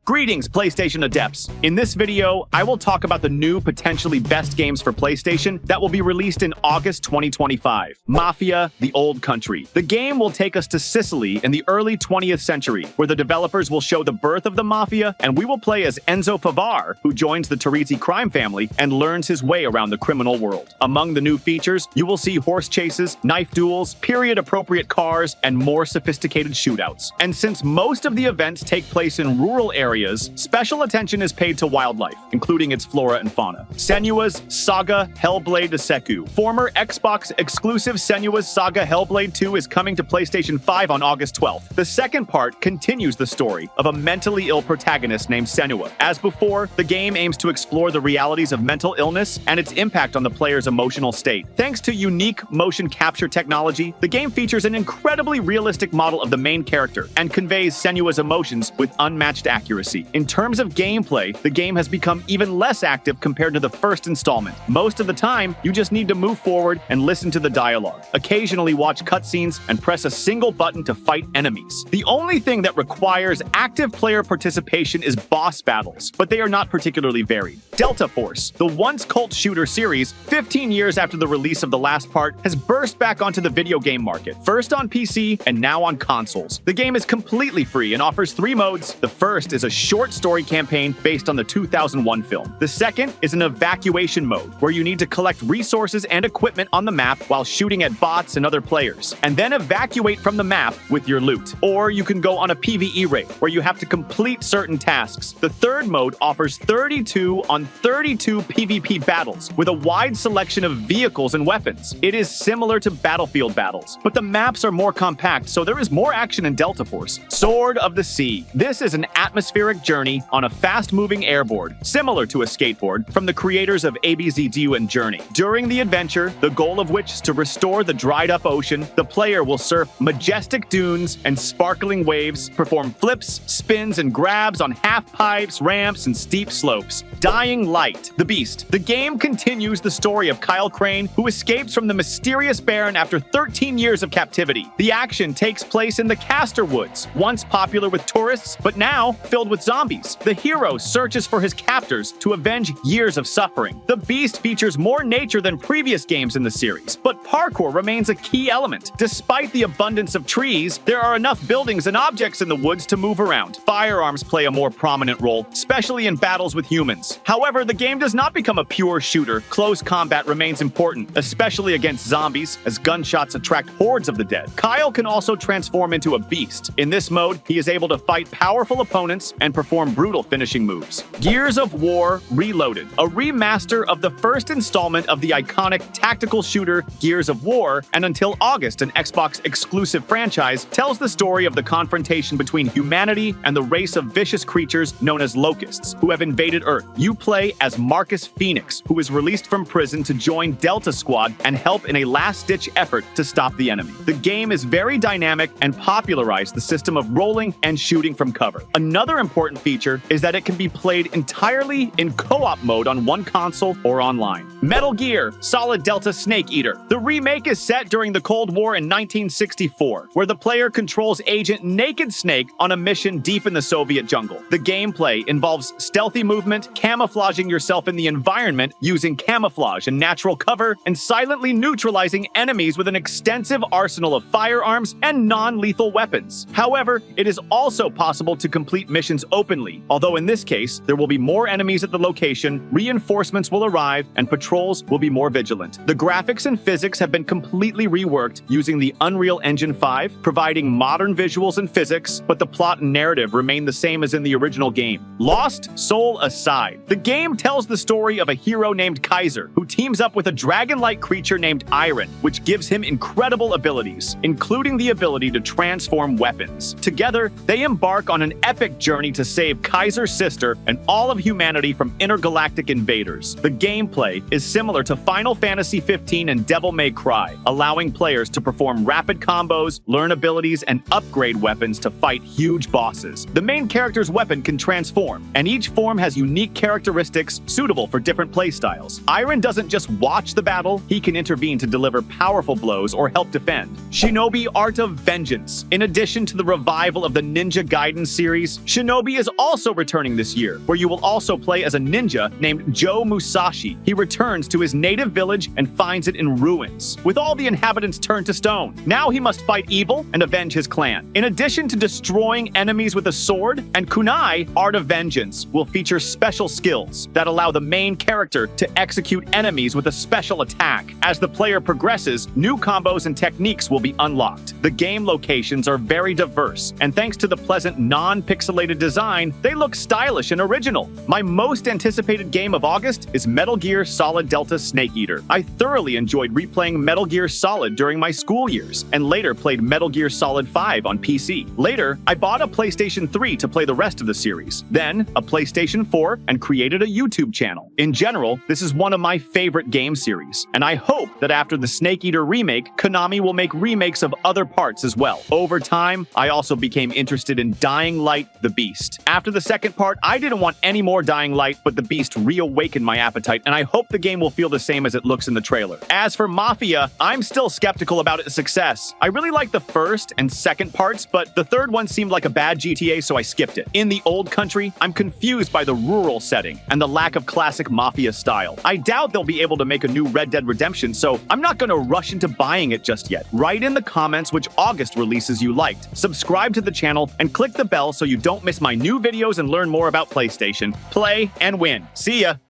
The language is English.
Greetings, PlayStation adepts. In this video, I will talk about the new potentially best games for PlayStation that will be released in August 2025. Mafia The Old Country. The game will take us to Sicily in the early 20th century, where the developers will show the birth of the Mafia, and we will play as Enzo Favar, who joins the Teresi crime family and learns his way around the criminal world. Among the new features, you will see horse chases, knife duels, period-appropriate cars, and more sophisticated shootouts. And since most of the events take place in rural areas, special attention is paid to wildlife, including its flora and fauna. Senuas Saga Hellblade Seku. Former Xbox exclusive Senua's Saga Hellblade 2 is coming to PlayStation 5 on August 12th. The second part continues the story of a mentally ill protagonist named Senua. As before, the game aims to explore the realities of mental illness and its impact on the player's emotional state. Thanks to unique motion capture technology, the game features an incredibly realistic model of the main character and conveys Senua's emotions with unmatched accuracy. In terms of gameplay, the game has become even less active compared to the first installment. Most of the time, you just need to move forward and listen to the dialogue. Occasionally watch cutscenes and press a single button to fight enemies. The only thing that requires active player participation is boss battles, but they are not particularly varied. Delta Force, the once cult shooter series, 15 years after the release of the last part, has burst back onto the video game market, first on PC and now on consoles. The game is completely free and offers 3 modes. The first is a short story campaign based on the 2001 film. The second is an evacuation mode, where you need to collect resources and equipment on the map while shooting at bots and other players, and then evacuate from the map with your loot. Or you can go on a PvE raid, where you have to complete certain tasks. The third mode offers 32 on 32 PvP battles, with a wide selection of vehicles and weapons. It is similar to Battlefield battles, but the maps are more compact, so there is more action in Delta Force. Sword of the Sea. This is an atmospheric journey on a fast-moving airboard, similar to a skateboard, from the creators of ABZDU and Journey. During the adventure, the goal of which is to restore the dried-up ocean, the player will surf majestic dunes and sparkling waves, perform flips, spins, and grabs on half-pipes, ramps, and steep slopes. Dying Light, the Beast. The game continues the story of Kyle Crane, who escapes from the mysterious Baron after 13 years of captivity. The action takes place in the Castor Woods, once popular with tourists, but now filled with zombies. The hero searches for his captors to avenge years of suffering. The Beast features more nature than previous games in the series, but parkour remains a key element. Despite the abundance of trees, there are enough buildings and objects in the woods to move around. Firearms play a more prominent role, especially in battles with humans. However, the game does not become a pure shooter. Close combat remains important, especially against zombies, as gunshots attract hordes of the dead. Kyle can also transform into a beast. In this mode, he is able to fight powerful opponents and perform brutal finishing moves. Gears of War Reloaded, a remaster of the first installment of the iconic tactical shooter Gears of War, and until August, an Xbox exclusive franchise, tells the story of the confrontation between humanity and the race of vicious creatures known as locusts, who have invaded Earth. You play as Marcus Phoenix, who is released from prison to join Delta Squad and help in a last-ditch effort to stop the enemy. The game is very dynamic and popularized the system of rolling and shooting from cover. Another important feature is that it can be played entirely in co-op mode on one console or online. Metal Gear Solid Delta Snake Eater. The remake is set during the Cold War in 1964, where the player controls Agent Naked Snake on a mission deep in the Soviet jungle. The gameplay involves stealthy movement, camouflaging yourself in the environment using camouflage and natural cover, and silently neutralizing enemies with an extensive arsenal of firearms and non-lethal weapons. However, it is also possible to complete missions openly, although in this case, there will be more enemies at the location, reinforcements will arrive, and patrols will be more vigilant. The graphics and physics have been completely reworked using the Unreal Engine 5, providing modern visuals and physics, but the plot and narrative remain the same as in the original game. Lost Soul Aside. The game tells the story of a hero named Kaiser, who teams up with a dragon-like creature named Iron, which gives him incredible abilities, including the ability to transform weapons. Together, they embark on an epic journey to save Kaiser's sister and all of humanity from intergalactic invaders. The gameplay is is similar to Final Fantasy 15 and Devil May Cry, allowing players to perform rapid combos, learn abilities, and upgrade weapons to fight huge bosses. The main character's weapon can transform, and each form has unique characteristics suitable for different playstyles. Iron doesn't just watch the battle, he can intervene to deliver powerful blows or help defend. Shinobi Art of Vengeance. In addition to the revival of the Ninja Gaiden series, Shinobi is also returning this year, where you will also play as a ninja named Joe Musashi. He returns to his native village and finds it in ruins, with all the inhabitants turned to stone. Now he must fight evil and avenge his clan. In addition to destroying enemies with a sword, and Kunai Art of Vengeance will feature special skills that allow the main character to execute enemies with a special attack. As the player progresses, new combos and techniques will be unlocked. The game locations are very diverse, and thanks to the pleasant non-pixelated design, they look stylish and original. My most anticipated game of August is Metal Gear Solid Delta Snake Eater. I thoroughly enjoyed replaying Metal Gear Solid during my school years, and later played Metal Gear Solid 5 on PC. Later, I bought a PlayStation 3 to play the rest of the series, then a PlayStation 4, and created a YouTube channel. In general, this is one of my favorite game series, and I hope that after the Snake Eater remake, Konami will make remakes of other parts as well. Over time, I also became interested in Dying Light: The Beast. After the second part, I didn't want any more Dying Light, but The Beast reawakened my appetite, and I hope the game will feel the same as it looks in the trailer. As for Mafia, I'm still skeptical about its success. I really liked the first and second parts, but the third one seemed like a bad GTA, so I skipped it. In The Old Country, I'm confused by the rural setting and the lack of classic Mafia style. I doubt they'll be able to make a new Red Dead Redemption, so I'm not gonna rush into buying it just yet. Write in the comments which August releases you liked. Subscribe to the channel and click the bell so you don't miss my new videos and learn more about PlayStation. Play and win. See ya!